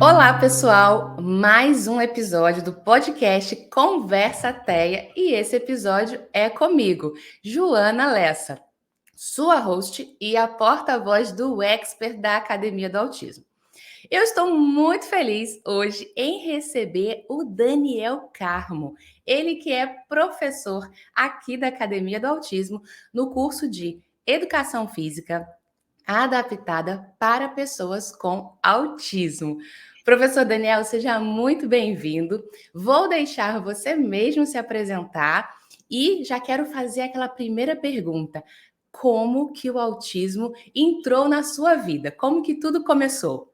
Olá, pessoal! Mais um episódio do podcast Conversa Teia e esse episódio é comigo, Joana Lessa, sua host e a porta-voz do expert da Academia do Autismo. Eu estou muito feliz hoje em receber o Daniel Carmo, ele que é professor aqui da Academia do Autismo no curso de Educação Física adaptada para pessoas com autismo. Professor Daniel, seja muito bem-vindo. Vou deixar você mesmo se apresentar e já quero fazer aquela primeira pergunta. Como que o autismo entrou na sua vida? Como que tudo começou?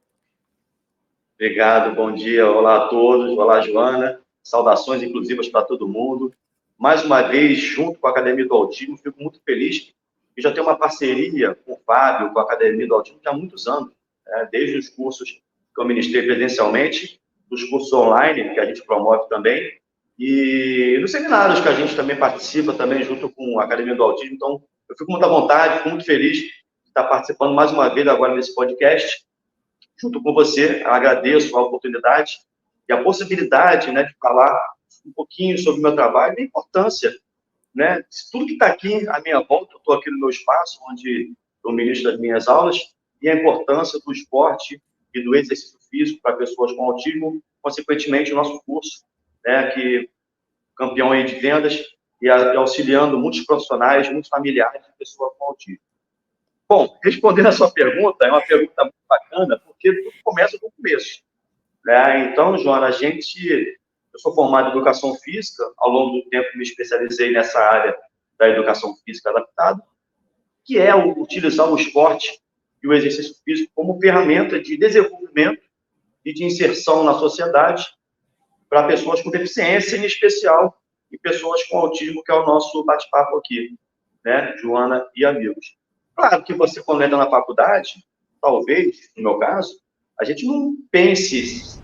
Obrigado, bom dia, olá a todos, olá Joana, saudações inclusivas para todo mundo. Mais uma vez, junto com a Academia do Autismo, fico muito feliz que já tenho uma parceria com o Fábio, com a Academia do Autismo, há muitos anos, desde os cursos que eu ministrei presencialmente, dos cursos online, que a gente promove também, e nos seminários que a gente também participa, também junto com a Academia do Autismo. Então, eu fico muito à vontade, fico muito feliz de estar participando mais uma vez agora nesse podcast, junto com você. Agradeço a oportunidade e a possibilidade, de falar um pouquinho sobre o meu trabalho e a importância, de tudo que está aqui à minha volta. Eu estou aqui no meu espaço, onde eu ministro as minhas aulas, e a importância do esporte e do exercício físico para pessoas com autismo, consequentemente, o nosso curso, que campeão aí de vendas e auxiliando muitos profissionais, muitos familiares de pessoas com autismo. Bom, respondendo a sua pergunta, é uma pergunta muito bacana, porque tudo começa do começo. Então, Joana, eu sou formado em Educação Física, ao longo do tempo me especializei nessa área da Educação Física adaptada, que é utilizar o esporte e o exercício físico como ferramenta de desenvolvimento e de inserção na sociedade para pessoas com deficiência, em especial, e pessoas com autismo, que é o nosso bate-papo aqui, Joana e amigos. Claro que você, quando entra na faculdade, talvez, no meu caso, a gente não pense.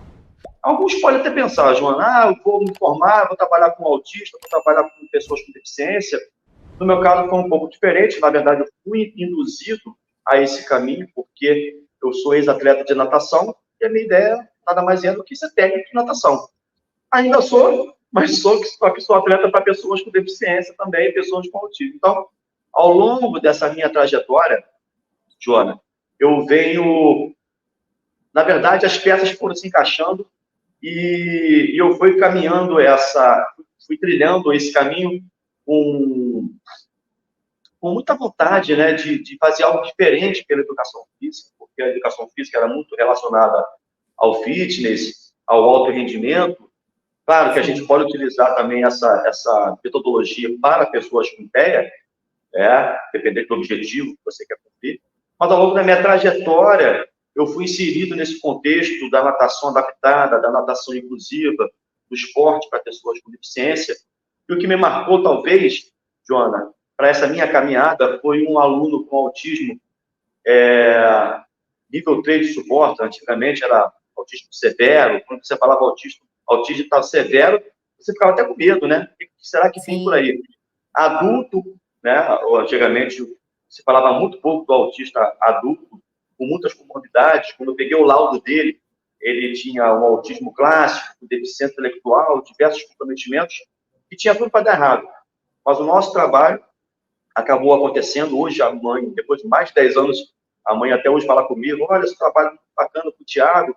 Alguns podem até pensar, Joana, eu vou me formar, vou trabalhar com autista, vou trabalhar com pessoas com deficiência. No meu caso, foi um pouco diferente. Na verdade, eu fui induzido a esse caminho, porque eu sou ex-atleta de natação, e a minha ideia nada mais é do que ser técnico de natação. Ainda sou, mas sou atleta para pessoas com deficiência também, pessoas com autismo. Então, ao longo dessa minha trajetória, Joana, eu venho... Na verdade, as peças foram se encaixando e eu fui caminhando fui trilhando esse caminho com muita vontade, de fazer algo diferente pela educação física, porque a educação física era muito relacionada ao fitness, ao alto rendimento. Claro que a gente pode utilizar também essa metodologia para pessoas com TEA, dependendo do objetivo que você quer cumprir. Mas ao longo da minha trajetória, eu fui inserido nesse contexto da natação adaptada, da natação inclusiva, do esporte para pessoas com deficiência. E o que me marcou, talvez, Joana, para essa minha caminhada, foi um aluno com autismo nível 3 de suporte. Antigamente era autismo severo. Quando você falava autismo está severo, você ficava até com medo, né? O que será que tem por aí? Adulto, antigamente se falava muito pouco do autista adulto, com muitas comorbidades. Quando eu peguei o laudo dele, ele tinha um autismo clássico, deficiência intelectual, diversos comprometimentos, e tinha tudo para dar errado. Mas o nosso trabalho acabou acontecendo. Hoje a mãe, depois de mais de 10 anos, a mãe até hoje fala comigo, olha, esse trabalho bacana com o Thiago.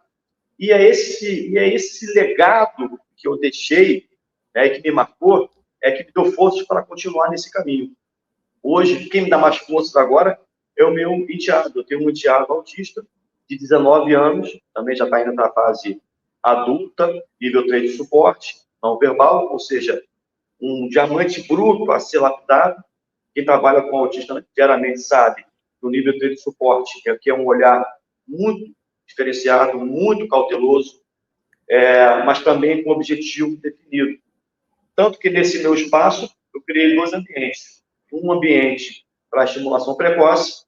E é esse legado que eu deixei, que me marcou, que me deu forças para continuar nesse caminho. Hoje, quem me dá mais forças agora é o meu enteado. Eu tenho um enteado autista de 19 anos, também já está indo para a fase adulta, nível 3 de suporte, não verbal, ou seja, um diamante bruto a ser lapidado. Quem trabalha com autista diariamente sabe, no nível 3 de suporte, que é um olhar muito diferenciado, muito cauteloso, mas também com objetivo definido. Tanto que nesse meu espaço, eu criei 2 ambientes. Um ambiente para estimulação precoce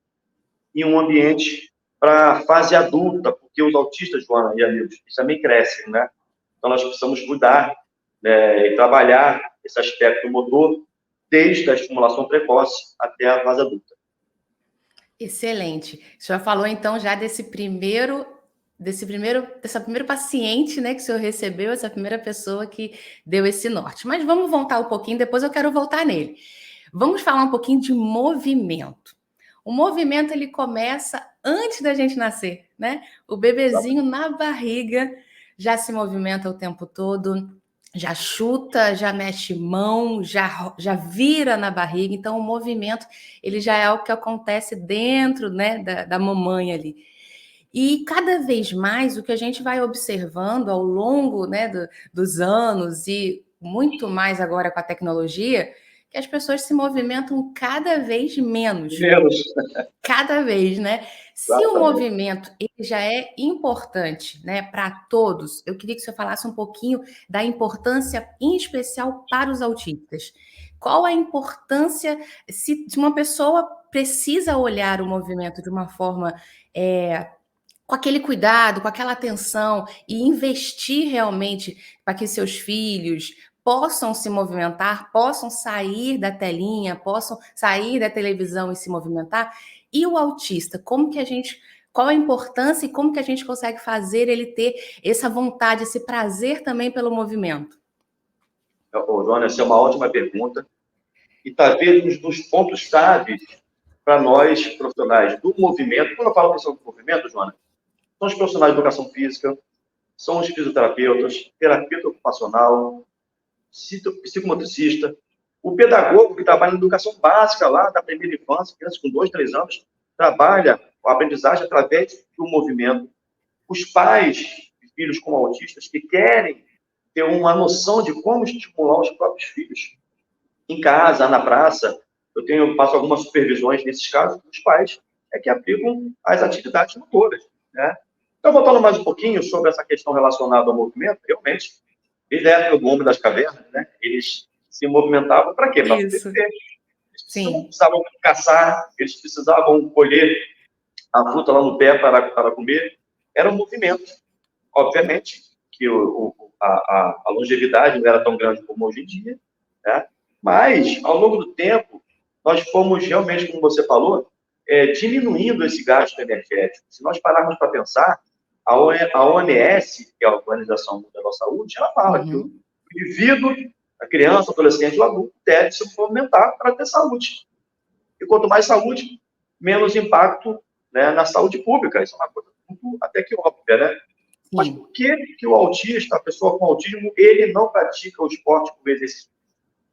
e um ambiente para fase adulta, porque os autistas, Joana e amigos, eles também crescem, Então, nós precisamos cuidar e trabalhar esse aspecto motor desde a estimulação precoce até a fase adulta. Excelente. O senhor falou, então, já dessa primeira paciente, né, que o senhor recebeu, essa primeira pessoa que deu esse norte. Mas vamos voltar um pouquinho, depois eu quero voltar nele. Vamos falar um pouquinho de movimento. O movimento, ele começa antes da gente nascer, né? O bebezinho na barriga já se movimenta o tempo todo, já chuta, já mexe mão, já vira na barriga. Então, o movimento, ele já é o que acontece dentro, né, da mamãe ali. E cada vez mais o que a gente vai observando ao longo, né, dos anos e muito mais agora com a tecnologia, que as pessoas se movimentam cada vez menos. Menos. Cada vez, né? Se o movimento ele já é importante, né, para todos, eu queria que você falasse um pouquinho da importância, em especial para os autistas. Qual a importância se uma pessoa precisa olhar o movimento de uma forma com aquele cuidado, com aquela atenção e investir realmente para que seus filhos possam se movimentar, possam sair da telinha, possam sair da televisão e se movimentar. E o autista, qual a importância e como que a gente consegue fazer ele ter essa vontade, esse prazer também pelo movimento? Joana, essa é uma ótima pergunta e talvez um dos pontos-chave para nós, profissionais do movimento. Quando eu falo profissional do movimento, Joana, são os profissionais de educação física, são os fisioterapeutas, terapeuta ocupacional, psicomotricista, o pedagogo que trabalha na educação básica lá da primeira infância, crianças com 2, 3 anos, trabalha a aprendizagem através do movimento. Os pais de filhos com autistas que querem ter uma noção de como estimular os próprios filhos. Em casa, na praça, faço algumas supervisões nesses casos, os pais que aplicam as atividades motoras, né? Então, voltando mais um pouquinho sobre essa questão relacionada ao movimento, realmente, desde a época do homem das cavernas, né, eles se movimentavam para quê? Para sobreviver. Eles precisavam caçar, eles precisavam colher a fruta lá no pé para comer. Era um movimento. Obviamente que a longevidade não era tão grande como hoje em dia, né? Mas, ao longo do tempo, nós fomos realmente, como você falou, diminuindo esse gasto energético. Se nós pararmos para pensar, a OMS, que é a Organização Mundial da Saúde, ela fala que o indivíduo, a criança, o adolescente, o adulto, deve se movimentar para ter saúde. E quanto mais saúde, menos impacto, né, na saúde pública. Isso é uma coisa muito, até que óbvia, né? Mas por que o autista, a pessoa com autismo, ele não pratica o esporte como exercício?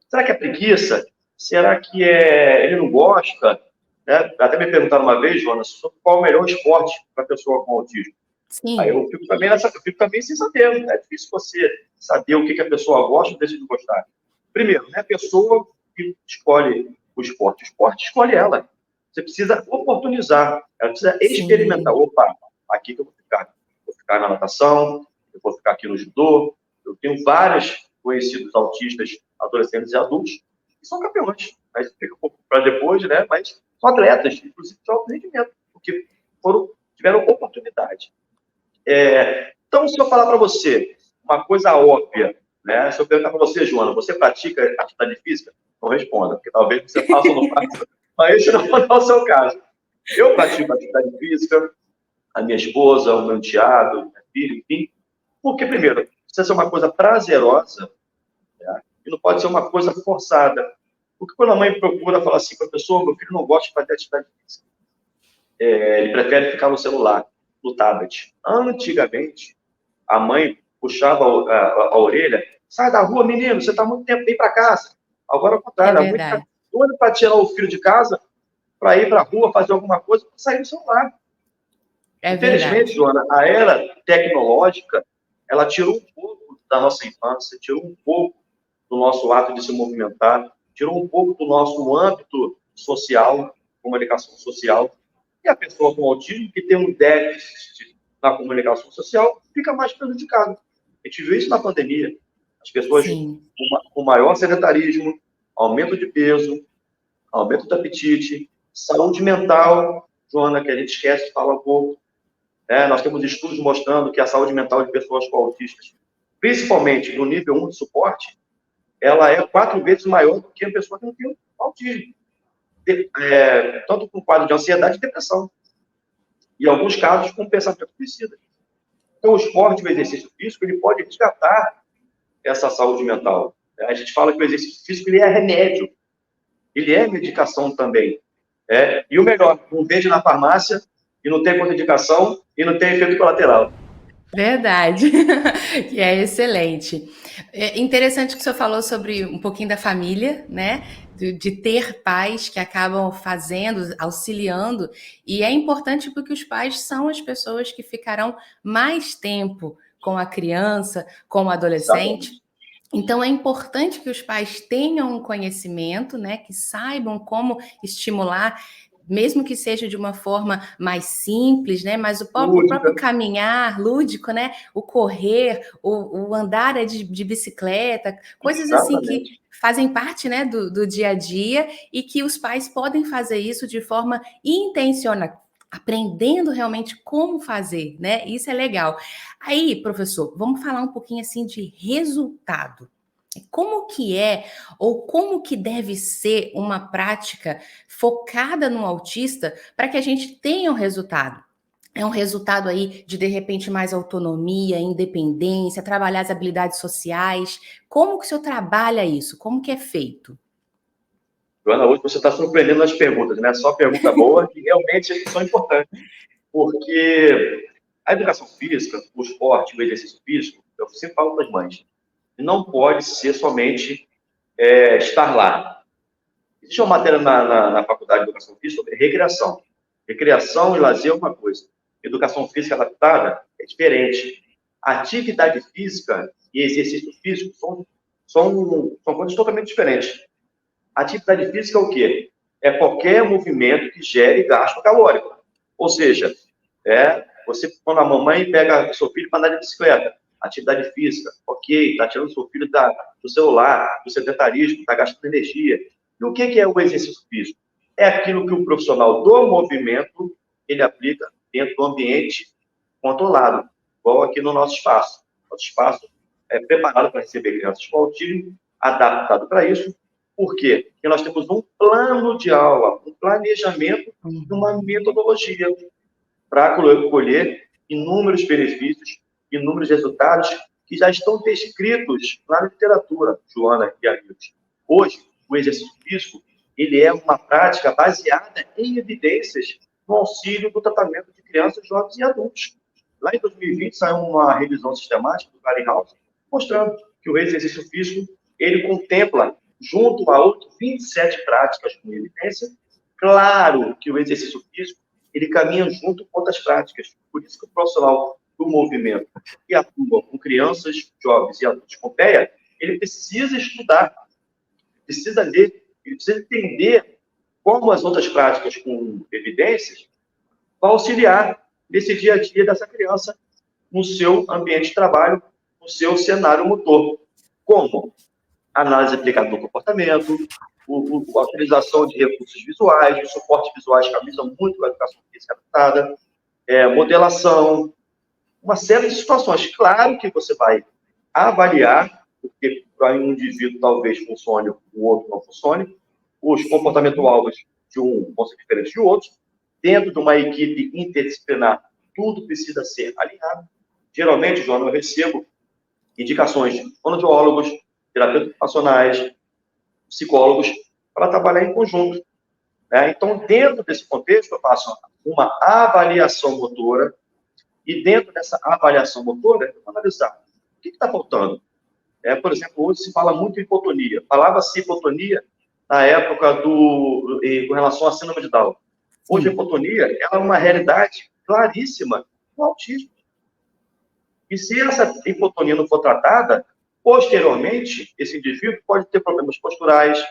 Será que é preguiça? Será que ele não gosta? Né? Até me perguntaram uma vez, Jonas, sobre qual é o melhor esporte para a pessoa com autismo. Sim. Aí eu fico também sem saber. É difícil você saber o que a pessoa gosta ou decide gostar. Primeiro, né, a pessoa que escolhe o esporte escolhe ela. Você precisa oportunizar, ela precisa experimentar. Sim. Opa, aqui que eu vou ficar. Vou ficar na natação, eu vou ficar aqui no judô. Eu tenho vários conhecidos autistas, adolescentes e adultos, que são campeões. Mas fica um pouco para depois, né? Mas são atletas, inclusive de alto rendimento, porque tiveram oportunidade. Então, se eu falar para você uma coisa óbvia, né? Se eu perguntar para você, Joana, você pratica atividade física? Não responda, porque talvez você faça ou não faça, mas esse não é o seu caso. Eu pratico atividade física, a minha esposa, o meu enteado, minha filha, enfim, porque, primeiro, precisa ser uma coisa prazerosa, né? E não pode ser uma coisa forçada. Porque quando a mãe procura falar assim para a pessoa, meu filho não gosta de fazer atividade física, ele prefere ficar no celular, no tablet. Antigamente, a mãe puxava a orelha, sai da rua, menino, você está muito tempo, vem para casa. Agora, ao contrário, a mãe está doida para tirar o filho de casa, para ir para a rua, fazer alguma coisa, para sair do celular. Infelizmente, Joana, a era tecnológica, ela tirou um pouco da nossa infância, tirou um pouco do nosso ato de se movimentar, tirou um pouco do nosso âmbito social, comunicação social, e a pessoa com autismo, que tem um déficit na comunicação social, fica mais prejudicada. A gente viu isso na pandemia. As pessoas com maior sedentarismo, aumento de peso, aumento do apetite, saúde mental, Joana, que a gente esquece de falar um pouco. Nós temos estudos mostrando que a saúde mental de pessoas com autistas, principalmente no nível 1 de suporte, ela é 4 vezes maior do que a pessoa que não tem autismo. Tanto com quadro de ansiedade e depressão. E, em alguns casos, com pensamento suicida. Então, o esporte, o exercício físico, ele pode resgatar essa saúde mental. A gente fala que o exercício físico ele é remédio, ele é medicação também. E o melhor, não vende na farmácia, e não tem contraindicação, e não tem efeito colateral. Verdade, que é excelente. É interessante que o senhor falou sobre um pouquinho da família, né? De ter pais que acabam fazendo, auxiliando, e é importante porque os pais são as pessoas que ficarão mais tempo com a criança, com o adolescente. Exatamente. Então é importante que os pais tenham um conhecimento, né? Que saibam como estimular, mesmo que seja de uma forma mais simples, né? Mas o próprio Lúdica. caminhar lúdico, né? O correr, o andar de bicicleta, coisas assim que Exatamente. fazem parte, né, do dia a dia e que os pais podem fazer isso de forma intencional, aprendendo realmente como fazer, né? Isso é legal. Aí, professor, vamos falar um pouquinho assim de resultado. Como que é ou como que deve ser uma prática focada no autista para que a gente tenha um resultado? É um resultado aí de repente, mais autonomia, independência, trabalhar as habilidades sociais. Como que o senhor trabalha isso? Como que é feito? Joana, hoje você está surpreendendo nas perguntas, né? Só pergunta boa que realmente são importantes. Porque a educação física, o esporte, o exercício físico, eu sempre falo para as mães, não pode ser somente estar lá. Existe uma matéria na Faculdade de Educação Física sobre recreação. Recreação e lazer é uma coisa. Educação física adaptada é diferente. Atividade física e exercício físico são coisas totalmente diferentes. Atividade física é o quê? É qualquer movimento que gere gasto calórico. Ou seja, você, quando a mamãe pega seu filho para andar de bicicleta, atividade física, ok, está tirando seu filho do celular, do sedentarismo, está gastando energia. E o que é o exercício físico? É aquilo que o profissional do movimento ele aplica dentro do ambiente controlado, igual aqui no nosso espaço. Nosso espaço é preparado para receber crianças com autismo, adaptado para isso. Por quê? Porque nós temos um plano de aula, um planejamento e uma metodologia para colher inúmeros benefícios, inúmeros resultados que já estão descritos na literatura, Joana e amigos. Hoje, o exercício físico ele é uma prática baseada em evidências no auxílio do tratamento de crianças, jovens e adultos. Lá em 2020 saiu uma revisão sistemática do House mostrando que o exercício físico ele contempla, junto a outras 27 práticas com evidência, claro que o exercício físico ele caminha junto com outras práticas. Por isso que o profissional do movimento que atua com crianças, jovens e adultos com TEA, ele precisa estudar, precisa ler, ele precisa entender como as outras práticas com evidências vão auxiliar nesse dia a dia dessa criança no seu ambiente de trabalho, no seu cenário motor. Como? Análise aplicada no comportamento, a utilização de recursos visuais, os suportes visuais que avisam muito a educação física adaptada, modelação, uma série de situações. Claro que você vai avaliar, porque para um indivíduo talvez funcione, o outro não funcione, os comportamentos-alvos de um vão ser diferentes de outros, dentro de uma equipe interdisciplinar, tudo precisa ser alinhado. Geralmente, João, eu recebo indicações de fonoaudiólogos, terapeutas ocupacionais, psicólogos, para trabalhar em conjunto. Né? Então, dentro desse contexto, eu faço uma avaliação motora, e dentro dessa avaliação motora, eu vou analisar o que está faltando. Por exemplo, hoje se fala muito em hipotonia. Falava-se hipotonia na época com relação à síndrome de Down. Hoje, a hipotonia ela é uma realidade claríssima no autismo. E se essa hipotonia não for tratada, posteriormente, esse indivíduo pode ter problemas posturais,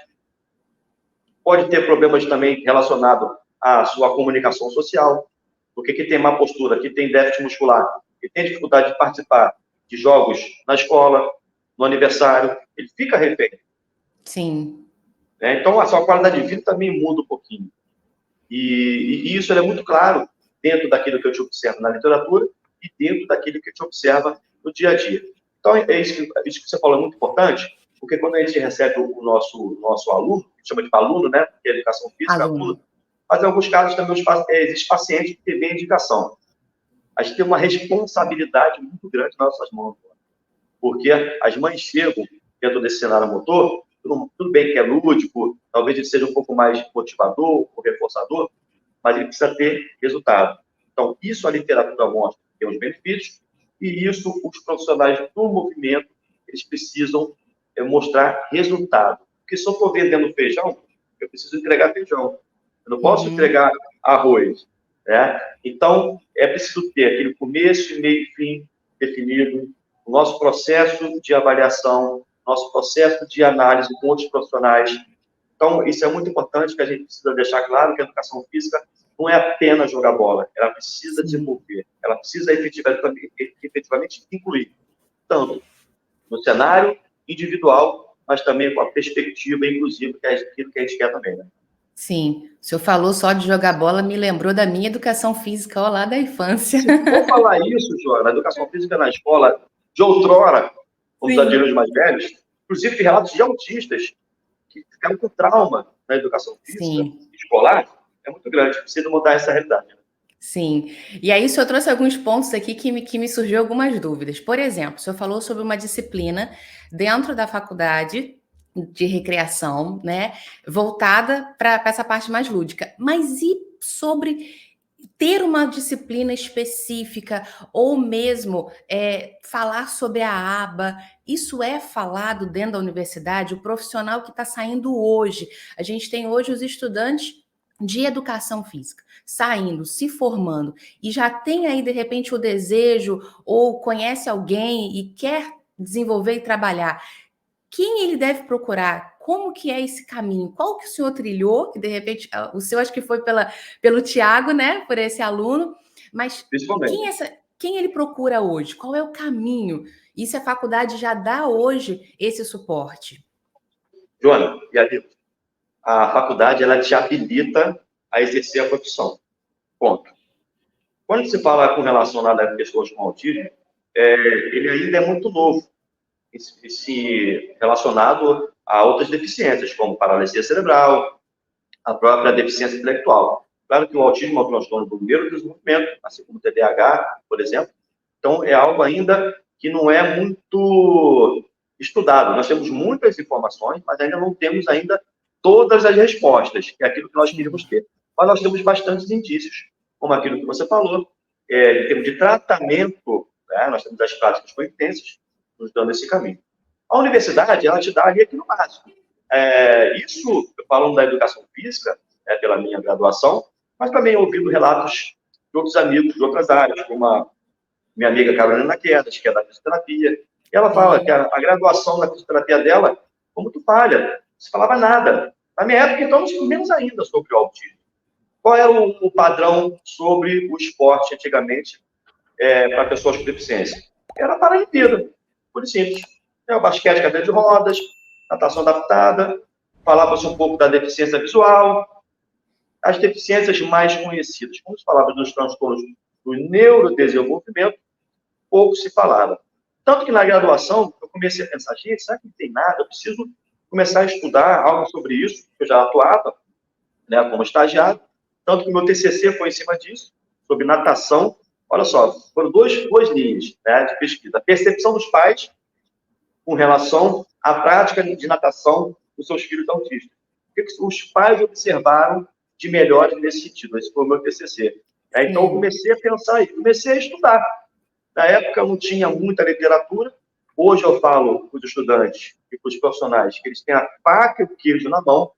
pode ter problemas também relacionados à sua comunicação social, porque quem tem má postura, que tem déficit muscular, que tem dificuldade de participar de jogos na escola, no aniversário, ele fica refém. Sim. Então, a sua qualidade de vida também muda um pouquinho. E isso é muito claro dentro daquilo que eu te observo na literatura e dentro daquilo que eu te observa no dia a dia. Então, isso que você falou é muito importante, porque quando a gente recebe o nosso aluno, a gente chama de aluno, né? Porque é educação física, aluno, mas em alguns casos também existe paciente que tem indicação. A gente tem uma responsabilidade muito grande nas nossas mãos, porque as mães chegam dentro desse cenário motor, tudo bem que é lúdico, talvez ele seja um pouco mais motivador ou reforçador, mas ele precisa ter resultado. Então, isso a literatura mostra que tem os benefícios, e isso os profissionais do movimento, eles precisam mostrar resultado. Porque se eu for vendendo feijão, eu preciso entregar feijão. Eu não posso entregar arroz. Né? Então, é preciso ter aquele começo, meio e fim definido, o nosso processo de avaliação, nosso processo de análise com outros profissionais. Então, isso é muito importante, que a gente precisa deixar claro que a educação física não é apenas jogar bola, ela precisa desenvolver, ela precisa efetivamente incluir, tanto no cenário individual, mas também com a perspectiva inclusiva, que é aquilo que a gente quer também, né? Sim, o senhor falou só de jogar bola, me lembrou da minha educação física, ó, lá da infância. Se for falar isso, Joana, a educação física na escola de outrora, como os adultos mais velhos, inclusive relatos de autistas que ficaram com trauma na educação física escolar, é muito grande, precisa mudar essa realidade. Sim, e aí o senhor trouxe alguns pontos aqui que me surgiu algumas dúvidas. Por exemplo, o senhor falou sobre uma disciplina dentro da faculdade de recreação, né, voltada para essa parte mais lúdica. Mas e sobre ter uma disciplina específica ou mesmo falar sobre a aba? Isso é falado dentro da universidade? O profissional que está saindo hoje, a gente tem hoje os estudantes de educação física saindo, se formando, e já tem aí, de repente, o desejo ou conhece alguém e quer desenvolver e trabalhar. Quem ele deve procurar? Como que é esse caminho? Qual que o senhor trilhou? Que de repente, o senhor acho que foi pelo Tiago, né? Por esse aluno. Mas quem ele procura hoje? Qual é o caminho? E se a faculdade já dá hoje esse suporte? Joana, e ali, a faculdade, ela te habilita a exercer a profissão. Ponto. Quando se fala com relação a pessoas com autismo, ele ainda é muito novo, relacionado a outras deficiências, como paralisia cerebral, a própria deficiência intelectual. Claro que o autismo é um transtorno do neurodesenvolvimento, assim como o TDAH, por exemplo. Então, é algo ainda que não é muito estudado. Nós temos muitas informações, mas ainda não temos ainda todas as respostas, que é aquilo que nós queríamos ter. Mas nós temos bastantes indícios, como aquilo que você falou, em termos de tratamento, né, nós temos as práticas com evidências nos dando esse caminho. A universidade, ela te dá ali aquilo básico. Isso, eu falo da educação física, pela minha graduação, mas também ouvindo relatos de outros amigos de outras áreas, como a minha amiga Carolina Quedas, que é da fisioterapia, e ela fala que a graduação da fisioterapia dela foi muito falha, não se falava nada. Na minha época, então, menos ainda sobre o autismo. Qual era o padrão sobre o esporte antigamente para pessoas com deficiência? Era a Paralimpíada, por simples. O basquete, cadeira de rodas, natação adaptada, falava-se um pouco da deficiência visual, as deficiências mais conhecidas. Quando se falava dos transtornos do neurodesenvolvimento, pouco se falava. Tanto que na graduação, eu comecei a pensar, gente, será que não tem nada? Eu preciso começar a estudar algo sobre isso, eu já atuava, né, como estagiário, tanto que o meu TCC foi em cima disso, sobre natação. Olha só, foram duas linhas, né, de pesquisa. A percepção dos pais com relação à prática de natação dos seus filhos autistas. O que os pais observaram de melhores nesse sentido? Esse foi o meu TCC. Então, eu comecei a pensar e comecei a estudar. Na época, eu não tinha muita literatura. Hoje, eu falo para os estudantes e para os profissionais que eles têm a faca e o queijo na mão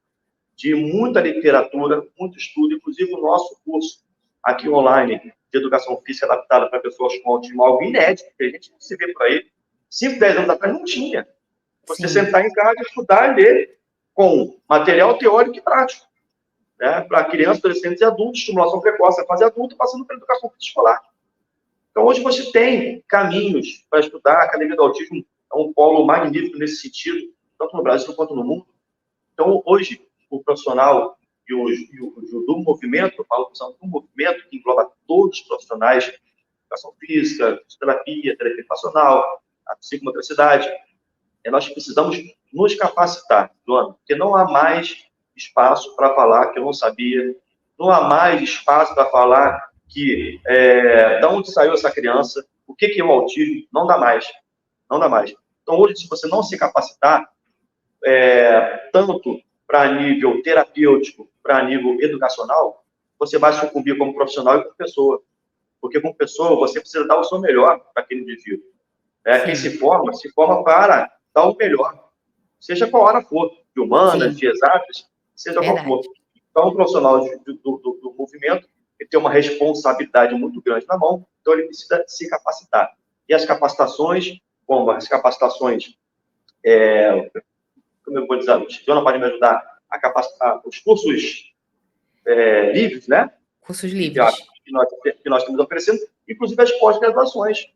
de muita literatura, muito estudo, inclusive o nosso curso aqui online de educação física adaptada para pessoas com autismo, algo inédito, que a gente não se vê por aí. 5, 10 anos atrás não tinha. Você sentar em casa, estudar e ler com material teórico e prático. Né? Para crianças, adolescentes e adultos, estimulação precoce, a fase adulta, passando pela educação física escolar. Então, hoje você tem caminhos para estudar. A Academia do Autismo é um polo magnífico nesse sentido, tanto no Brasil quanto no mundo. Então, hoje, o profissional e o do movimento, eu falo do movimento, que engloba todos os profissionais de educação física, fisioterapia, terapia ocupacional, a psicomotricidade, nós precisamos nos capacitar, Joana, porque não há mais espaço para falar que eu não sabia, não há mais espaço para falar que de onde saiu essa criança, o que é o autismo, não dá mais, não dá mais. Então, hoje, se você não se capacitar, tanto para nível terapêutico, para nível educacional, você vai sucumbir como profissional e como pessoa. Porque como pessoa, você precisa dar o seu melhor para aquele indivíduo. Quem se forma para dar o melhor, seja qual hora for, de humanas, Sim. de exatas, seja qual Verdade. for. Então, o profissional do movimento, ele tem uma responsabilidade muito grande na mão, então ele precisa se capacitar. E as capacitações, como as capacitações, como eu vou dizer, a Joana pode me ajudar a capacitar os cursos livres, né? Cursos Que, livres. que nós estamos oferecendo, inclusive as pós-graduações.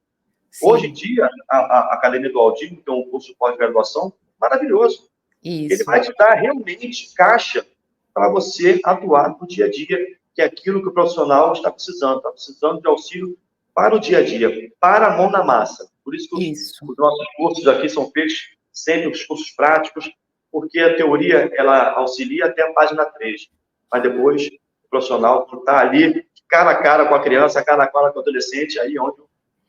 Hoje em Sim, dia, a Academia do Autismo tem um curso de pós-graduação maravilhoso. Ele isso. vai te dar realmente caixa para você atuar no dia a dia, que é aquilo que o profissional está precisando de auxílio para o dia a dia, para a mão na massa. Por isso que Isso. os nossos cursos aqui são feitos sempre os cursos práticos, porque a teoria, ela auxilia até a página 3, mas depois o profissional está ali, cara a cara com a criança, cara a cara com o adolescente, aí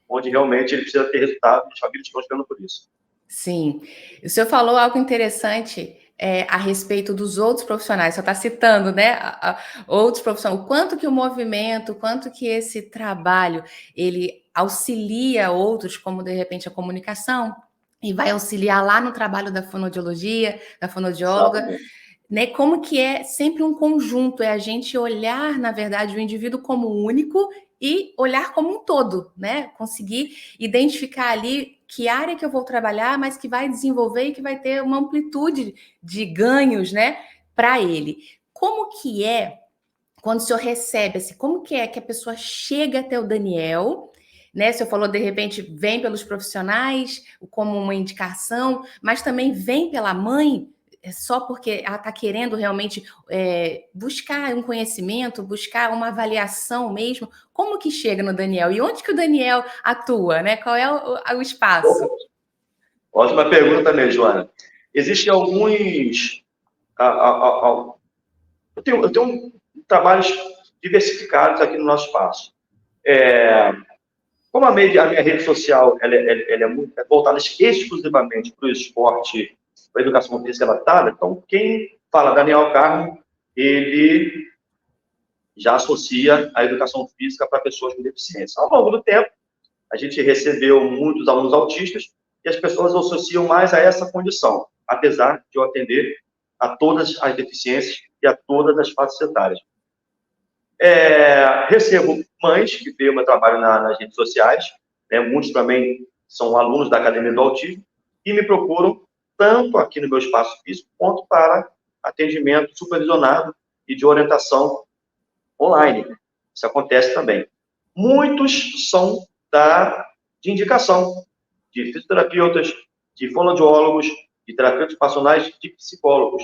onde realmente ele precisa ter resultado, as famílias estão esperando por isso. Sim. O senhor falou algo interessante a respeito dos outros profissionais. Você está citando, né, outros profissionais. O quanto que o movimento, o quanto que esse trabalho ele auxilia outros, como de repente a comunicação, e vai auxiliar lá no trabalho da fonoaudiologia, da fonoaudióloga, Exatamente. né? Como que é sempre um conjunto, é a gente olhar, na verdade, o indivíduo como único e olhar como um todo, né? Conseguir identificar ali que área que eu vou trabalhar, mas que vai desenvolver e que vai ter uma amplitude de ganhos, né, para ele. Como que é quando o senhor recebe, assim, como que é que a pessoa chega até o Daniel, né? O senhor falou, de repente, vem pelos profissionais, como uma indicação, mas também vem pela mãe, só porque ela está querendo realmente buscar um conhecimento, buscar uma avaliação mesmo. Como que chega no Daniel? E onde que o Daniel atua, né? Qual é o espaço? Ótima pergunta também, Joana. Existem alguns. Eu tenho trabalhos diversificados aqui no nosso espaço. Como a minha rede social ela é voltada exclusivamente para o esporte, para a educação física adaptada, então quem fala Daniel Carmo, ele já associa a educação física para pessoas com deficiência. Ao longo do tempo, a gente recebeu muitos alunos autistas e as pessoas associam mais a essa condição, apesar de eu atender a todas as deficiências e a todas as faixas etárias. Recebo mães que veem o meu trabalho nas redes sociais, né? Muitos também são alunos da Academia do Autismo e me procuram tanto aqui no meu espaço físico quanto para atendimento supervisionado e de orientação online. Isso acontece também. Muitos são de indicação de fisioterapeutas, de fonoaudiólogos, de terapeutas ocupacionais, de psicólogos.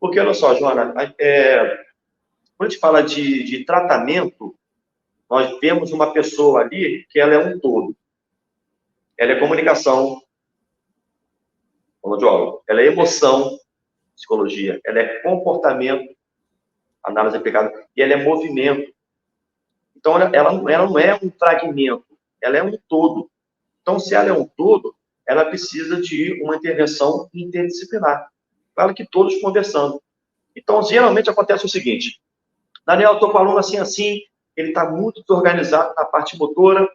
Porque, olha só, Joana, quando a gente fala de tratamento, nós vemos uma pessoa ali que ela é um todo. Ela é comunicação, fonoaudiólogo. Ela é emoção, psicologia. Ela é comportamento, análise aplicada. E ela é movimento. Então, ela não é um fragmento, ela é um todo. Então, se ela é um todo, ela precisa de uma intervenção interdisciplinar. Claro que todos conversando. Então, geralmente acontece o seguinte: Daniel, estou com o aluno assim, ele está muito desorganizado na parte motora,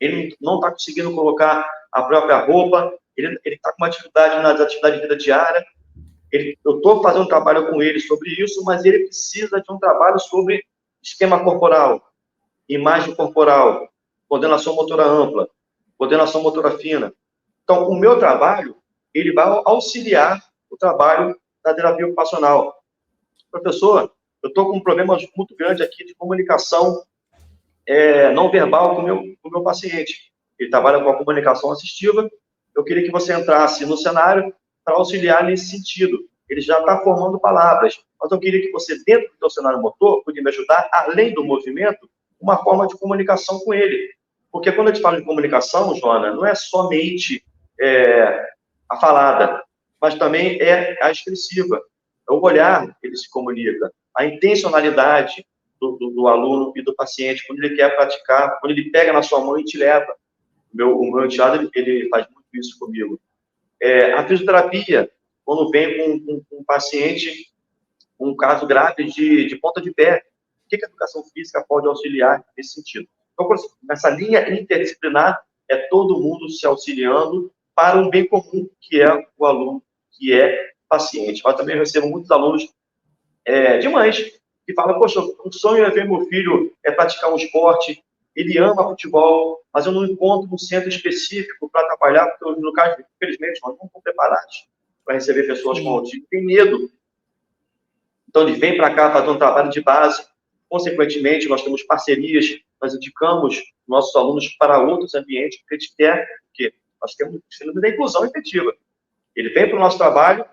ele não está conseguindo colocar a própria roupa, ele está com uma dificuldade nas atividades de vida diária, eu estou fazendo um trabalho com ele sobre isso, mas ele precisa de um trabalho sobre esquema corporal, imagem corporal, coordenação motora ampla, coordenação motora fina. Então, o meu trabalho, ele vai auxiliar o trabalho da terapia ocupacional. Professor, eu estou com um problema muito grande aqui de comunicação não verbal com o meu paciente. Ele trabalha com a comunicação assistiva. Eu queria que você entrasse no cenário para auxiliar nesse sentido. Ele já está formando palavras, mas eu queria que você, dentro do seu cenário motor, pudesse me ajudar, além do movimento, uma forma de comunicação com ele. Porque quando a gente fala de comunicação, Joana, não é somente a falada. mas também é a expressiva. É o olhar que ele se comunica, a intencionalidade do aluno e do paciente, quando ele quer praticar, quando ele pega na sua mão e te leva. O meu enteado, ele faz muito isso comigo. A fisioterapia, quando vem com um paciente, um caso grave de ponta de pé, o que a educação física pode auxiliar nesse sentido? Então, nessa linha interdisciplinar, é todo mundo se auxiliando para um bem comum, que é o aluno, que é o paciente. Mas também recebo muitos alunos de mães que falam, poxa, um sonho é ver meu filho praticar um esporte, ele ama futebol, mas eu não encontro um centro específico para trabalhar, porque os locais, infelizmente, nós não estão preparados para receber pessoas com autismo, tem medo. Então, eles vêm para cá fazer um trabalho de base. Consequentemente, nós temos parcerias, nós indicamos nossos alunos para outros ambientes, porque a gente quer que nós temos da inclusão efetiva. Ele vem para o nosso trabalho,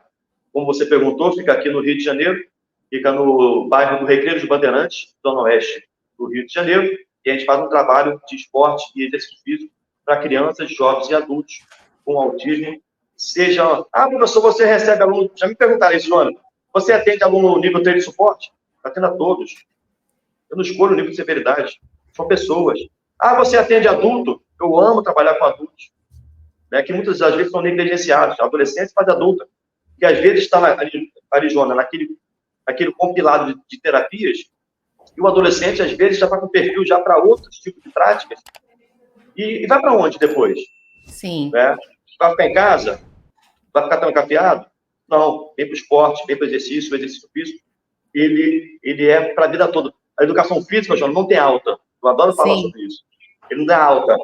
como você perguntou, fica aqui no Rio de Janeiro, fica no bairro do Recreio dos Bandeirantes, zona oeste do Rio de Janeiro, e a gente faz um trabalho de esporte e exercício físico para crianças, jovens e adultos com autismo. Seja, professor, você recebe aluno, já me perguntaram isso, Joana, você atende aluno nível 3 de suporte? Atendo a todos. Eu não escolho o nível de severidade. São pessoas. Você atende adulto? Eu amo trabalhar com adultos. Né, que muitas das vezes são negligenciados, adolescentes e fase adulta. Que às vezes está ali, Joana, naquele compilado de terapias, e o adolescente, às vezes, já está com perfil já para outros tipos de práticas. E vai para onde depois? Sim. Né? Vai ficar em casa? Vai ficar trancafiado? Não, vem para o esporte, vem para o exercício físico, ele é para a vida toda. A educação física, João, não tem alta. Eu adoro falar sobre isso. Ele não dá alta.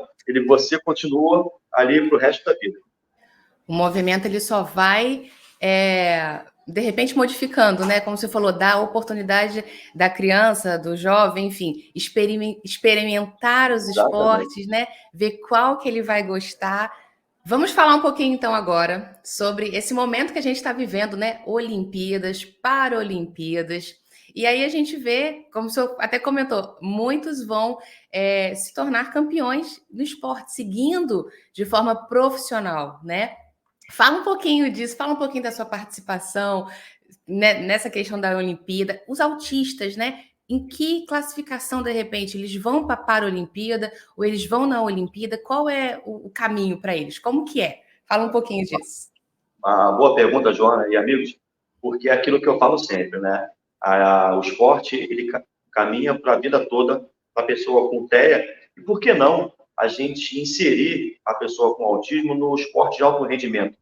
Você continua ali para o resto da vida. O movimento ele só vai, de repente, modificando, né? Como você falou, dar a oportunidade da criança, do jovem, enfim, experimentar os esportes, né? Ver qual que ele vai gostar. Vamos falar um pouquinho, então, agora sobre esse momento que a gente está vivendo, né? Olimpíadas, Paralimpíadas. E aí a gente vê, como o senhor até comentou, muitos vão se tornar campeões no esporte, seguindo de forma profissional, né? Fala um pouquinho disso, fala um pouquinho da sua participação nessa questão da Olimpíada. Os autistas, né? Em que classificação, de repente, eles vão para a Paralimpíada ou eles vão na Olimpíada? Qual é o caminho para eles? Como que é? Fala um pouquinho disso. Uma boa pergunta, Joana e amigos, porque é aquilo que eu falo sempre, né? O esporte, ele caminha para a vida toda para a pessoa com TEA, e por que não a gente inserir a pessoa com autismo no esporte de alto rendimento?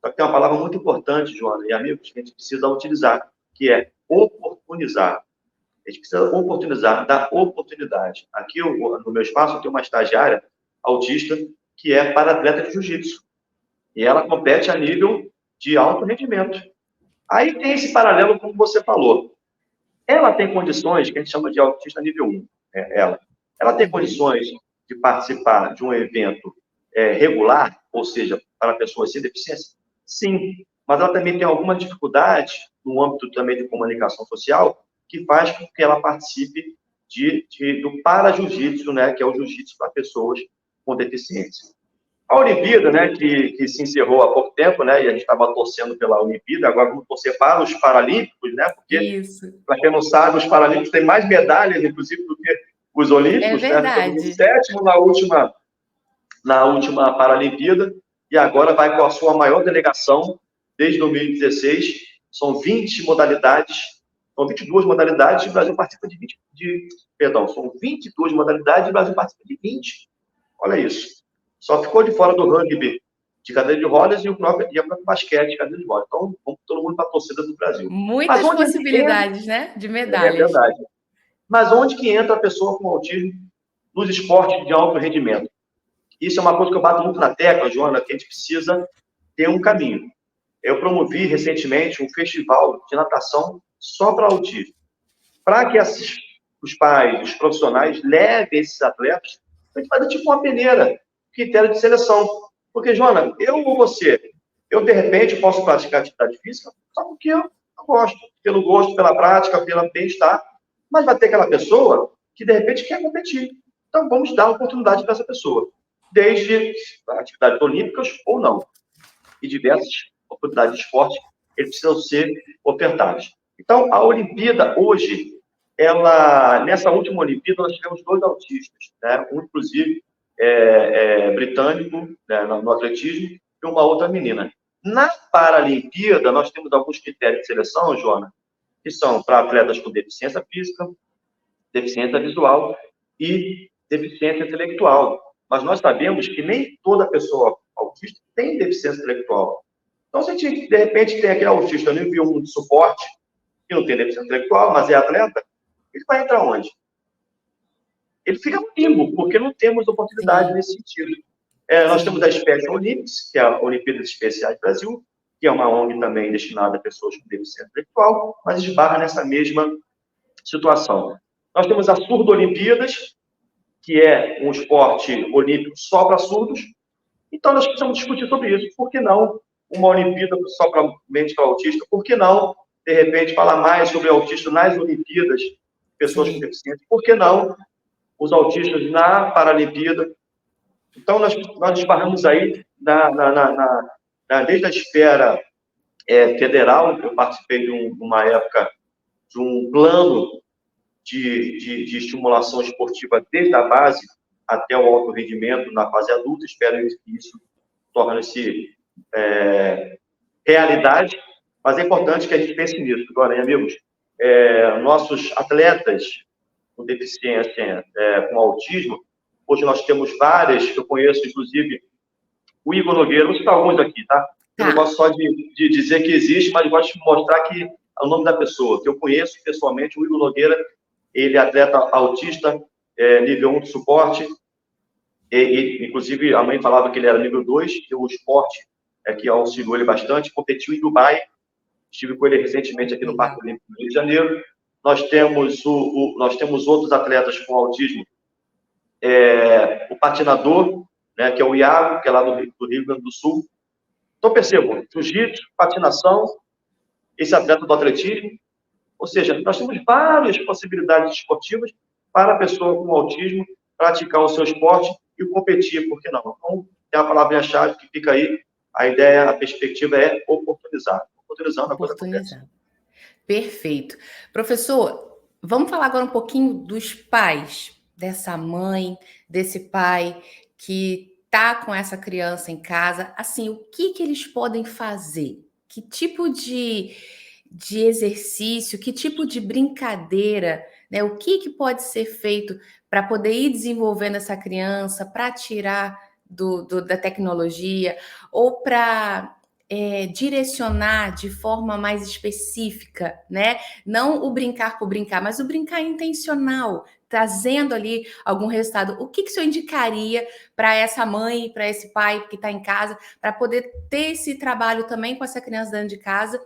Só que tem uma palavra muito importante, Joana e amigos, que a gente precisa utilizar, que é oportunizar. A gente precisa oportunizar, dar oportunidade. Aqui, no meu espaço, eu tenho uma estagiária autista que é para-atleta de jiu-jitsu. E ela compete a nível de alto rendimento. Aí tem esse paralelo, como você falou. Ela tem condições, que a gente chama de autista nível 1, ela tem condições de participar de um evento regular, ou seja, para pessoas sem deficiência? Sim, mas ela também tem alguma dificuldade no âmbito também de comunicação social, que faz com que ela participe do para-jiu-jitsu, né, que é o jiu-jitsu para pessoas com deficiência. A Olimpíada, né, que se encerrou há pouco tempo, né, e a gente estava torcendo pela Olimpíada, agora vamos torcer para os Paralímpicos, né, porque, para quem não sabe, os Paralímpicos têm mais medalhas, inclusive, do que os Olímpicos, né, ficamos em sétimo na última Paralimpíada, e agora vai com a sua maior delegação desde 2016, são 20 modalidades, são 22 modalidades, e o Brasil participa de 20, são 22 modalidades, e o Brasil participa de 20. Olha isso. Só ficou de fora do rugby de cadeira de rodas e o próprio basquete de cadeira de rodas. Então, vamos todo mundo para a torcida do Brasil. Muitas possibilidades, né, de medalhas. É verdade. Mas onde que entra a pessoa com autismo nos esportes de alto rendimento? Isso é uma coisa que eu bato muito na tecla, Joana, que a gente precisa ter um caminho. Eu promovi recentemente um festival de natação só para autismo. Para que os pais, os profissionais, levem esses atletas, a gente faz tipo uma peneira, critério de seleção. Porque, Joana, eu ou você, eu, de repente, posso praticar atividade física só porque eu gosto. Pelo gosto, pela prática, pelo bem-estar. Mas vai ter aquela pessoa que, de repente, quer competir. Então, vamos dar oportunidade para essa pessoa. Desde atividades olímpicas ou não. E diversas oportunidade de esporte, eles precisam ser ofertados. Então, a Olimpíada, hoje, nessa última Olimpíada, nós tivemos 2 autistas, né? Um, inclusive, britânico, né, no atletismo, e uma outra menina. Na Paralimpíada, nós temos alguns critérios de seleção, Joana, que são para atletas com deficiência física, deficiência visual e deficiência intelectual. Mas nós sabemos que nem toda pessoa autista tem deficiência intelectual. Então, se a gente, de repente, tem aquele autista nível 1 de suporte, que não tem deficiência intelectual, mas é atleta, ele vai entrar onde? Ele fica no limbo, porque não temos oportunidade nesse sentido. Nós temos a Special Olympics, que é a Olimpíadas Especiais do Brasil, que é uma ONG também destinada a pessoas com deficiência intelectual, mas esbarra nessa mesma situação. Nós temos a Surdo-Olimpíadas, que é um esporte olímpico só para surdos. Então, nós precisamos discutir sobre isso. Por que não uma Olimpíada só para mente para autista? Por que não, de repente, falar mais sobre autista nas Olimpíadas, pessoas com deficiência? Por que não os autistas na Paralimpíada? Então, nós esbarramos aí desde a esfera federal. Eu participei de uma época de um plano de estimulação esportiva desde a base até o alto rendimento na fase adulta. Espero que isso torne-se realidade, mas é importante que a gente pense nisso. Agora, amigos, nossos atletas com deficiência, com autismo, hoje nós temos várias, eu conheço, inclusive, o Igor Nogueira, vou citar alguns aqui, tá? Eu não gosto só de dizer que existe, mas gosto de mostrar que é o nome da pessoa, que eu conheço pessoalmente. O Igor Nogueira, ele é atleta autista, nível 1 de suporte, e, inclusive, a mãe falava que ele era nível 2, que o esporte que auxiliou ele bastante, competiu em Dubai, estive com ele recentemente aqui no Parque Olímpico do Rio de Janeiro. Nós temos outros atletas com autismo, o patinador, né, que é o Iago, que é lá do Rio Grande do Sul. Então, percebam, jiu-jitsu, patinação, esse atleta do atletismo, ou seja, nós temos várias possibilidades esportivas para a pessoa com autismo praticar o seu esporte e competir, por que não? Então, tem a palavrinha-chave que fica aí, a ideia, a perspectiva é oportunizar. Oportunizando, a coisa acontece. Perfeito. Professor, vamos falar agora um pouquinho dos pais, dessa mãe, desse pai que está com essa criança em casa. Assim, o que eles podem fazer? Que tipo de exercício, que tipo de brincadeira, né? O que pode ser feito para poder ir desenvolvendo essa criança, para tirar da tecnologia, ou para direcionar de forma mais específica, né? Não o brincar por brincar, mas o brincar intencional, trazendo ali algum resultado. O que o senhor indicaria para essa mãe, para esse pai que está em casa, para poder ter esse trabalho também com essa criança dentro de casa?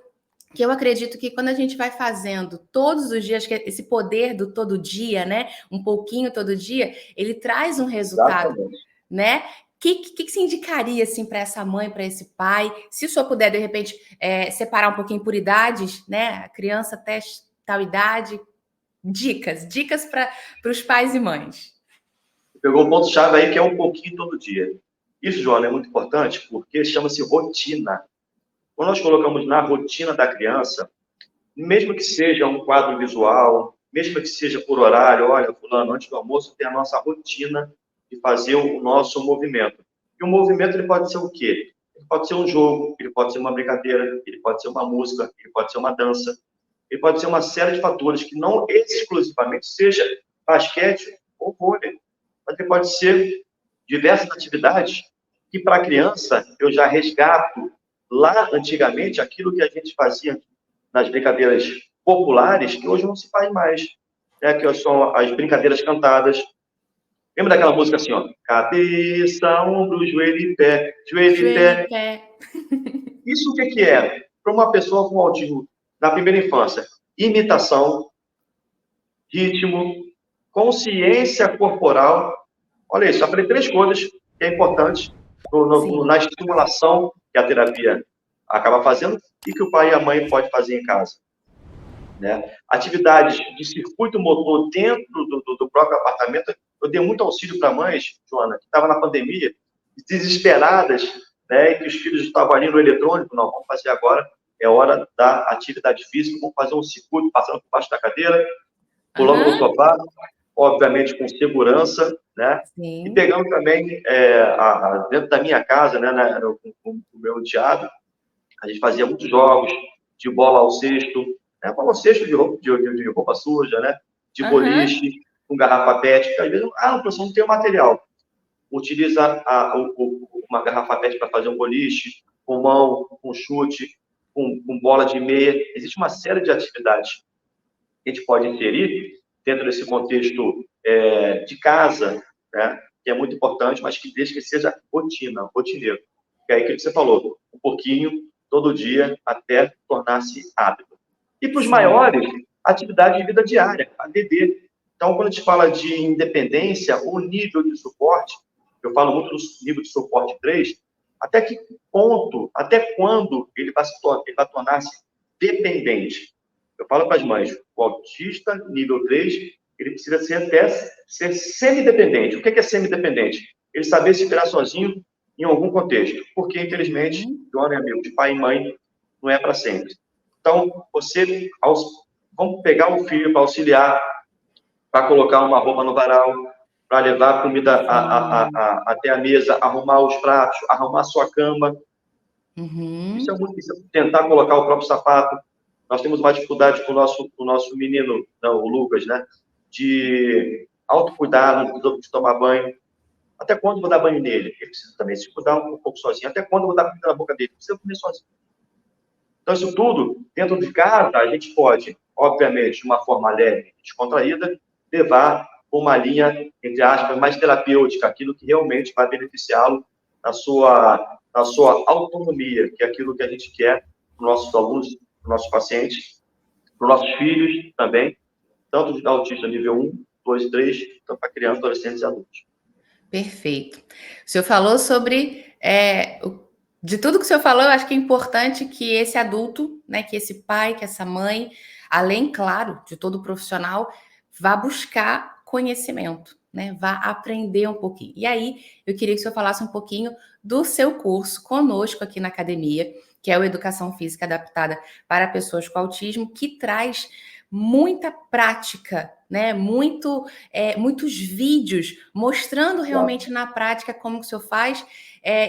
Que eu acredito que quando a gente vai fazendo todos os dias, que esse poder do todo dia, né? Um pouquinho todo dia, ele traz um resultado, né? O que se indicaria assim para essa mãe, para esse pai? Se o senhor puder, de repente, separar um pouquinho por idades, né? A criança até tal idade. Dicas para os pais e mães. Pegou um ponto-chave aí, que é um pouquinho todo dia. Isso, Joana, é muito importante porque chama-se rotina. Quando nós colocamos na rotina da criança, mesmo que seja um quadro visual, mesmo que seja por horário, olha, fulano, antes do almoço tem a nossa rotina de fazer o nosso movimento. E o movimento, ele pode ser o quê? Ele pode ser um jogo, ele pode ser uma brincadeira, ele pode ser uma música, ele pode ser uma dança, ele pode ser uma série de fatores que não exclusivamente seja basquete ou vôlei, mas ele pode ser diversas atividades que, para a criança, eu já resgato lá antigamente aquilo que a gente fazia nas brincadeiras populares, que hoje não se faz mais, que são as brincadeiras cantadas. Lembra daquela música assim, ó? Cabeça, ombro, joelho e pé, joelho e pé. Isso o que é? Para uma pessoa com autismo na primeira infância, imitação, ritmo, consciência corporal. Olha isso, falei 3 coisas que é importante na estimulação que a terapia acaba fazendo e que o pai e a mãe podem fazer em casa. Né? Atividades de circuito motor dentro do próprio apartamento. Eu dei muito auxílio para mães, Joana, que estavam na pandemia, desesperadas, né, e que os filhos estavam ali no eletrônico, não, vamos fazer agora, é hora da atividade física, vamos fazer um circuito, passando por baixo da cadeira, pulando no sofá, obviamente com segurança, né, e Sim. pegando também, dentro da minha casa, né, com o meu enteado, a gente fazia muitos jogos de bola ao cesto, né, bola ao cesto de roupa suja, né, de boliche, com garrafa PET, porque às vezes, professor, não tem o material. Utiliza uma garrafa PET para fazer um boliche, com mão, com chute, com bola de meia. Existe uma série de atividades que a gente pode inserir dentro desse contexto de casa, né, que é muito importante, mas que desde que seja rotineiro. Que é aí que você falou, um pouquinho, todo dia, até tornar-se hábito. E para os maiores, atividade de vida diária, ADD. Então, quando a gente fala de independência ou nível de suporte, eu falo muito do nível de suporte 3, até que ponto, até quando ele vai tornar-se dependente. Eu falo para as mães, o autista nível 3, ele precisa ser semidependente. O que é semidependente? Ele saber se virar sozinho em algum contexto. Porque, infelizmente, Joana, amigo, de pai e mãe, não é para sempre. Então, vamos pegar o filho para auxiliar, para colocar uma roupa no varal, para levar a comida até a mesa, arrumar os pratos, arrumar a sua cama. Isso é muito difícil. Tentar colocar o próprio sapato. Nós temos uma dificuldade com o nosso menino, não, o Lucas, né? De autocuidado, de tomar banho. Até quando vou dar banho nele? Ele precisa também se cuidar um pouco sozinho. Até quando vou dar comida na boca dele? Ele precisa comer sozinho. Então, isso tudo, dentro de casa, a gente pode, obviamente, de uma forma leve e descontraída, levar uma linha, entre aspas, mais terapêutica, aquilo que realmente vai beneficiá-lo na sua autonomia, que é aquilo que a gente quer para os nossos alunos, para os nossos pacientes, para os nosos filhos também, tanto de autista nível 1, 2, 3, tanto para crianças, adolescentes e adultos. Perfeito. O senhor falou sobre... de tudo que o senhor falou, eu acho que é importante que esse adulto, né, que esse pai, que essa mãe, além, claro, de todo profissional, vá buscar conhecimento, né, vá aprender um pouquinho. E aí, eu queria que o senhor falasse um pouquinho do seu curso conosco aqui na academia, que é o Educação Física Adaptada para Pessoas com Autismo, que traz muita prática, né? Muitos vídeos mostrando realmente na prática como que o senhor faz,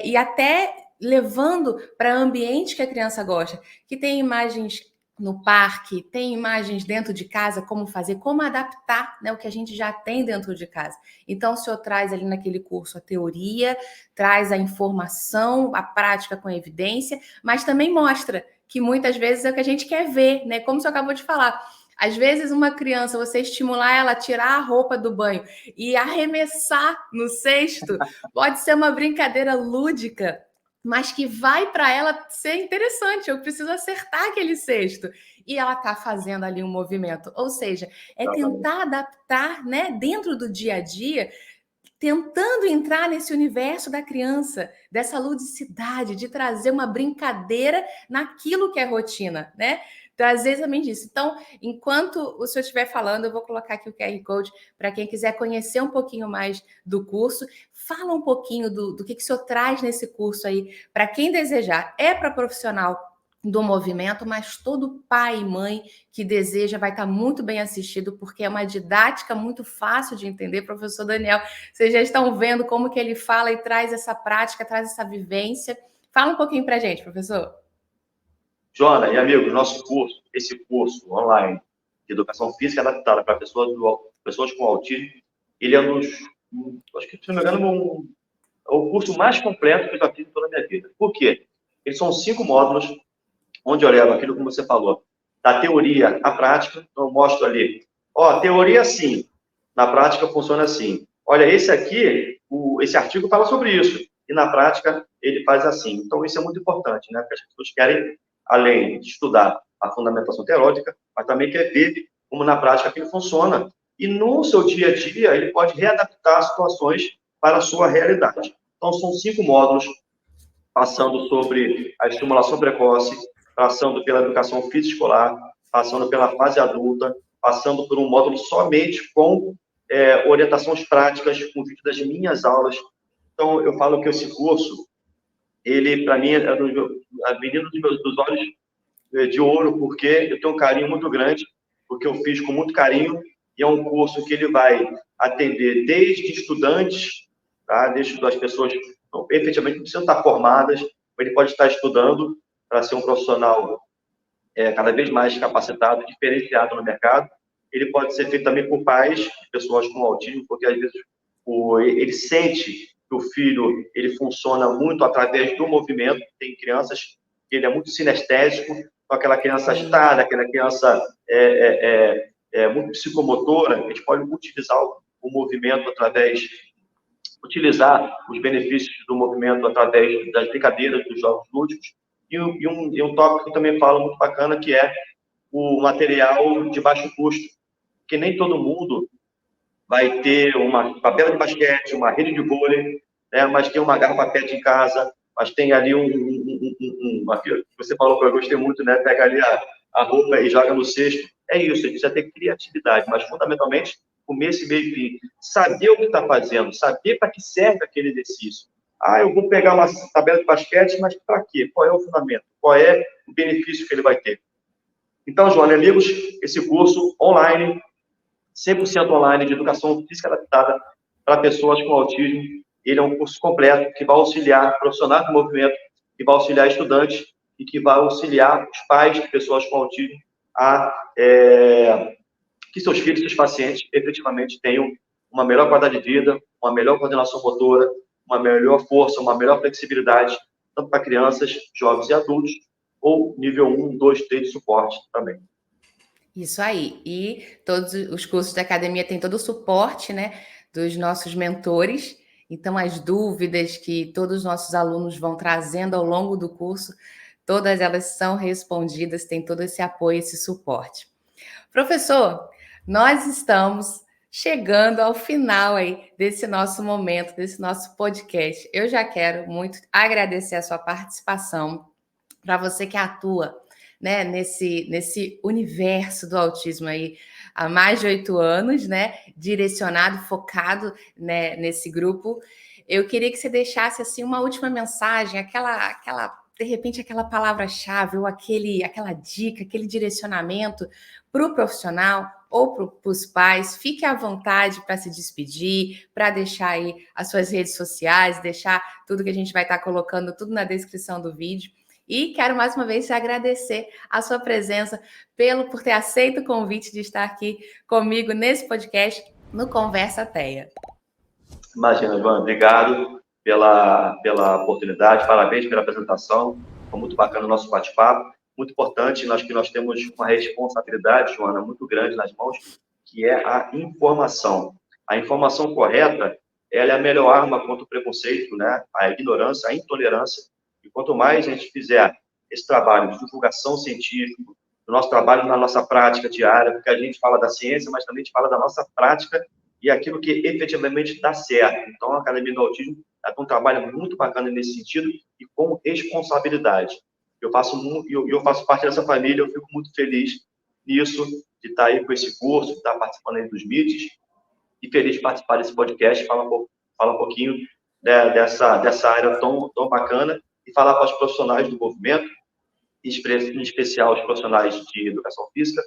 e até levando para ambientes que a criança gosta, que tem imagens no parque, tem imagens dentro de casa, como fazer, como adaptar, né, o que a gente já tem dentro de casa. Então, o senhor traz ali naquele curso a teoria, traz a informação, a prática com evidência, mas também mostra que muitas vezes é o que a gente quer ver, né? Como o senhor acabou de falar. Às vezes, uma criança, você estimular ela a tirar a roupa do banho e arremessar no cesto, pode ser uma brincadeira lúdica, mas que vai para ela ser interessante. Eu preciso acertar aquele cesto. E ela está fazendo ali um movimento. Ou seja, é tentar adaptar, né, dentro do dia a dia, tentando entrar nesse universo da criança, dessa ludicidade, de trazer uma brincadeira naquilo que é rotina, né? Trazer também disso. Então, enquanto o senhor estiver falando, eu vou colocar aqui o QR Code para quem quiser conhecer um pouquinho mais do curso. Fala um pouquinho do que o senhor traz nesse curso aí, para quem desejar. É para profissional do movimento, mas todo pai e mãe que deseja vai estar muito bem assistido, porque é uma didática muito fácil de entender. Professor Daniel, vocês já estão vendo como que ele fala e traz essa prática, traz essa vivência. Fala um pouquinho para a gente, professor. Joana e amigos, esse curso online de Educação Física Adaptada para pessoas com autismo, ele é acho que, se não me engano, é o curso mais completo que eu já fiz em toda a minha vida. Por quê? Eles são 5 módulos, onde eu levo aquilo que você falou, da teoria à prática. Então, eu mostro ali, teoria assim, na prática funciona assim. Olha, esse artigo fala sobre isso, e na prática ele faz assim. Então, isso é muito importante, né? Porque as pessoas querem, além de estudar a fundamentação teórica, mas também quer ver como na prática aquilo funciona. E no seu dia a dia, ele pode readaptar situações para a sua realidade. Então, são 5 módulos, passando sobre a estimulação precoce, passando pela educação física escolar, passando pela fase adulta, passando por um módulo somente com orientações práticas, com vídeo das minhas aulas. Então, eu falo que esse curso, ele, para mim, é a menina dos olhos de ouro, porque eu tenho um carinho muito grande, porque eu fiz com muito carinho, e é um curso que ele vai atender desde estudantes, tá? Desde as pessoas que efetivamente não precisam estar formadas, ele pode estar estudando para ser um profissional cada vez mais capacitado, diferenciado no mercado. Ele pode ser feito também por pais, pessoas com autismo, porque às vezes ele sente que o filho ele funciona muito através do movimento. Tem crianças que ele é muito sinestésico, então aquela criança agitada, aquela criança muito psicomotora, a gente pode utilizar o movimento utilizar os benefícios do movimento através das brincadeiras, dos jogos lúdicos. E um tópico que eu também falo muito bacana, que é o material de baixo custo, que nem todo mundo vai ter uma tabela de basquete, uma rede de vôlei, né? Mas tem uma garrafa PET em casa, mas tem ali você falou que eu gostei muito, né? Pega ali a roupa e joga no cesto. É isso, a gente precisa ter criatividade, mas fundamentalmente começo, meio e fim. Saber o que está fazendo, saber para que serve aquele exercício. Eu vou pegar uma tabela de basquete, mas para quê? Qual é o fundamento? Qual é o benefício que ele vai ter? Então, Joana, amigos, esse curso online, 100% online, de educação física adaptada para pessoas com autismo, ele é um curso completo que vai auxiliar profissionais do movimento, que vai auxiliar estudantes e que vai auxiliar os pais de pessoas com autismo a que seus filhos, seus pacientes, efetivamente tenham uma melhor qualidade de vida, uma melhor coordenação motora, uma melhor força, uma melhor flexibilidade, tanto para crianças, jovens e adultos, ou nível 1, 2, 3 de suporte também. Isso aí. E todos os cursos da academia têm todo o suporte, né, dos nossos mentores. Então, as dúvidas que todos os nossos alunos vão trazendo ao longo do curso, todas elas são respondidas, tem todo esse apoio, esse suporte. Professor, nós estamos chegando ao final aí desse nosso momento, desse nosso podcast. Eu já quero muito agradecer a sua participação, para você que atua, né, nesse universo do autismo aí há mais de 8 anos, né, direcionado, focado, né, nesse grupo. Eu queria que você deixasse assim uma última mensagem, aquela de repente aquela palavra-chave ou aquela dica, aquele direcionamento para o profissional ou para os pais. Fique à vontade para se despedir, para deixar aí as suas redes sociais, deixar tudo que a gente vai estar colocando tudo na descrição do vídeo. E quero mais uma vez te agradecer a sua presença por ter aceito o convite de estar aqui comigo nesse podcast no Conversa Teia. Imagina, Joana, obrigado pela oportunidade, parabéns pela apresentação, foi muito bacana o nosso bate-papo, muito importante, nós temos uma responsabilidade, Joana, muito grande nas mãos, que é a informação. A informação correta, ela é a melhor arma contra o preconceito, né? A ignorância, a intolerância, e quanto mais a gente fizer esse trabalho de divulgação científica, o nosso trabalho na nossa prática diária, porque a gente fala da ciência, mas também a gente fala da nossa prática e aquilo que efetivamente dá certo. Então, a Academia do Autismo tem um trabalho muito bacana nesse sentido e com responsabilidade. Eu faço parte dessa família, eu fico muito feliz nisso, de estar aí com esse curso, de estar participando aí dos meets, e feliz de participar desse podcast, falar um pouquinho dessa área tão bacana, e falar para os profissionais do movimento, em especial os profissionais de educação física,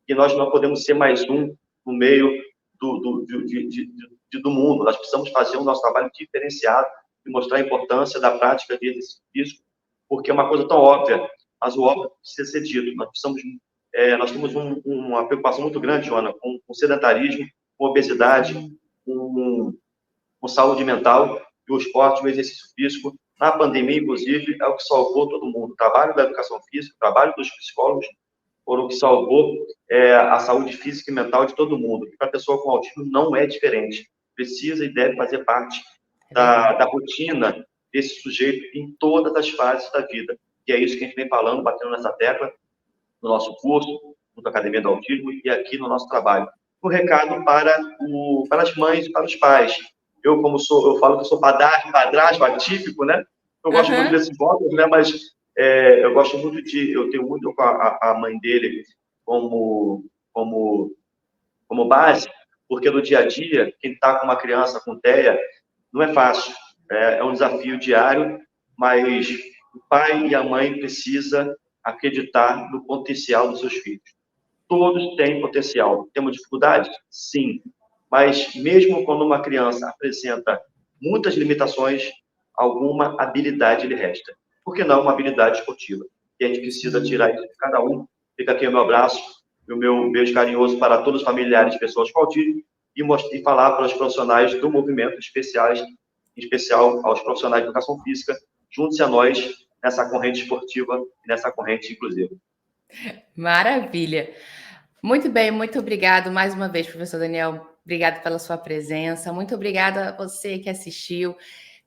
que nós não podemos ser mais um no meio do mundo. Nós precisamos fazer o nosso trabalho diferenciado e mostrar a importância da prática de exercício físico, porque é uma coisa tão óbvia, mas o óbvio precisa ser dito. Nós temos uma preocupação muito grande, Joana, com sedentarismo, com obesidade, com saúde mental, e o esporte, o exercício físico, na pandemia, inclusive, é o que salvou todo mundo. O trabalho da educação física, o trabalho dos psicólogos, foram o que salvou a saúde física e mental de todo mundo. E para a pessoa com autismo não é diferente. Precisa e deve fazer parte da rotina desse sujeito em todas as fases da vida. E é isso que a gente vem falando, batendo nessa tecla, no nosso curso, na Academia do Autismo e aqui no nosso trabalho. Um recado para as mães e para os pais. Eu falo que eu sou padrasto atípico, né? Eu gosto muito desses votos, né? Mas eu gosto muito eu tenho muito com a mãe dele como base, porque no dia a dia, quem está com uma criança com TEA, não é fácil. É um desafio diário, mas o pai e a mãe precisam acreditar no potencial dos seus filhos. Todos têm potencial. Temos dificuldades? Sim. Mas mesmo quando uma criança apresenta muitas limitações, alguma habilidade lhe resta. Por que não uma habilidade esportiva? E a gente precisa tirar isso de cada um. Fica aqui o meu abraço e o meu beijo carinhoso para todos os familiares de pessoas com autismo e falar para os profissionais do movimento especiais, em especial aos profissionais de educação física, junte-se a nós nessa corrente esportiva e nessa corrente inclusiva. Maravilha. Muito bem, muito obrigado mais uma vez, professor Daniel. Obrigado pela sua presença. Muito obrigada a você que assistiu.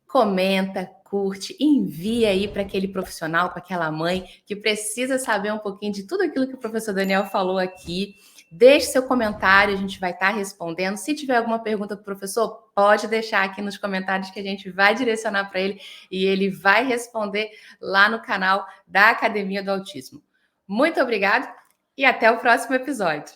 Comenta, curte, envia aí para aquele profissional, para aquela mãe que precisa saber um pouquinho de tudo aquilo que o professor Daniel falou aqui. Deixe seu comentário, a gente vai estar respondendo. Se tiver alguma pergunta para o professor, pode deixar aqui nos comentários que a gente vai direcionar para ele e ele vai responder lá no canal da Academia do Autismo. Muito obrigado e até o próximo episódio.